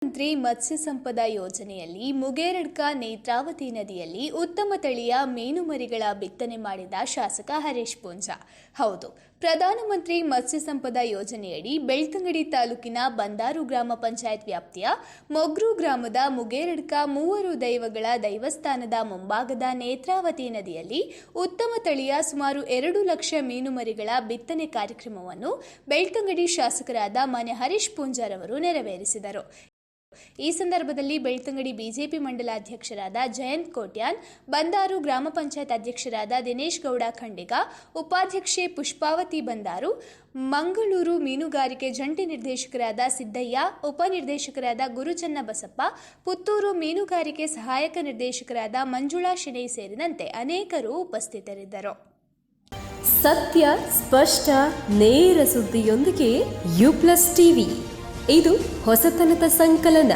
ಮಂತ್ರಿ ಮತ್ಸ್ಯ ಸಂಪದ ಯೋಜನೆಯಲ್ಲಿ ಮುಗೇರಡ್ಕ ನೇತ್ರಾವತಿ ನದಿಯಲ್ಲಿ ಉತ್ತಮ ತಳಿಯ ಮೀನುಮರಿಗಳ ಬಿತ್ತನೆ ಮಾಡಿದ ಶಾಸಕ ಹರೀಶ್ ಪೂಂಜಾ. ಹೌದು, ಪ್ರಧಾನಮಂತ್ರಿ ಮತ್ಸ್ಯ ಸಂಪದ ಯೋಜನೆಯಡಿ ಬೆಳ್ತಂಗಡಿ ತಾಲೂಕಿನ ಬಂದಾರು ಗ್ರಾಮ ಪಂಚಾಯತ್ ವ್ಯಾಪ್ತಿಯ ಮೊಗ್ರು ಗ್ರಾಮದ ಮುಗೇರಡ್ಕ ಮೂವರು ದೈವಗಳ ದೈವಸ್ಥಾನದ ಮುಂಭಾಗದ ನೇತ್ರಾವತಿ ನದಿಯಲ್ಲಿ ಉತ್ತಮ ತಳಿಯ ಸುಮಾರು 2 ಲಕ್ಷ ಮೀನುಮರಿಗಳ ಬಿತ್ತನೆ ಕಾರ್ಯಕ್ರಮವನ್ನು ಬೆಳ್ತಂಗಡಿ ಶಾಸಕರಾದ ಮಾನ್ಯ ಹರೀಶ್ ಪೂಂಜಾರವರು ನೆರವೇರಿಸಿದರು. ಈ ಸಂದರ್ಭದಲ್ಲಿ ಬೆಳ್ತಂಗಡಿ ಬಿಜೆಪಿ ಮಂಡಲಾಧ್ಯಕ್ಷರಾದ ಜಯಂತ್ ಕೋಟ್ಯಾನ್, ಬಂದಾರು ಗ್ರಾಮ ಪಂಚಾಯತ್ ಅಧ್ಯಕ್ಷರಾದ ದಿನೇಶ್ ಗೌಡ ಖಂಡಿಗ, ಉಪಾಧ್ಯಕ್ಷೆ ಪುಷ್ಪಾವತಿ ಬಂದಾರು, ಮಂಗಳೂರು ಮೀನುಗಾರಿಕೆ ಜಂಟಿ ನಿರ್ದೇಶಕರಾದ ಸಿದ್ದಯ್ಯ, ಉಪನಿರ್ದೇಶಕರಾದ ಗುರುಚನ್ನ ಬಸಪ್ಪ, ಪುತ್ತೂರು ಮೀನುಗಾರಿಕೆ ಸಹಾಯಕ ನಿರ್ದೇಶಕರಾದ ಮಂಜುಳಾ ಶಿಣೈ ಸೇರಿದಂತೆ ಅನೇಕರು ಉಪಸ್ಥಿತರಿದ್ದರು. ಸತ್ಯ, ಸ್ಪಷ್ಟ, ನೇರ ಸುದ್ದಿಯೊಂದಿಗೆ ಯು ಪ್ಲಸ್ ಟಿವಿ. ಇದು ಹೊಸತನದ ಸಂಕಲನ.